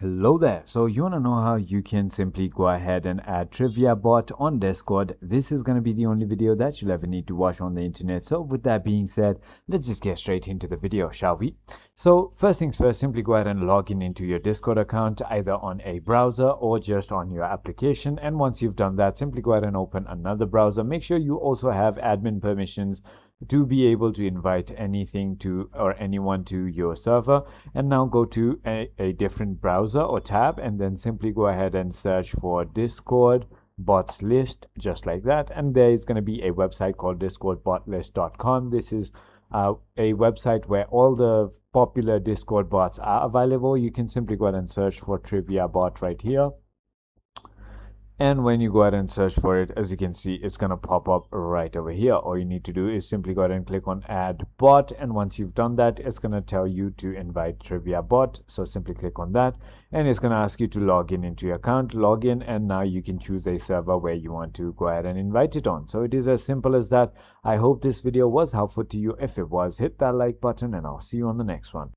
Hello there. So you want to know how you can simply go ahead and add Trivia Bot on Discord. This is going to be the only video that you'll ever need to watch on the internet. So with that being said, let's just get straight into the video, shall we? So first things first, simply go ahead and log in into your Discord account either on a browser or just on your application. And once you've done that, simply go ahead and open another browser. Make sure you also have admin permissions to be able to invite anything to or anyone to your server. And now go to a different browser or tab and then simply go ahead and search for Discord bots list, just like that. And there is going to be a website called discordbotlist.com. This is a website where all the popular Discord bots are available. You can simply go ahead and search for Trivia Bot right here. And when you go ahead and search for it, as you can see, it's going to pop up right over here. All you need to do is simply go ahead and click on add bot. And once you've done that, it's going to tell you to invite Trivia Bot. So simply click on that and it's going to ask you to log in into your account, log in, and now you can choose a server where you want to go ahead and invite it on. So it is as simple as that. I hope this video was helpful to you. If it was, hit that like button and I'll see you on the next one.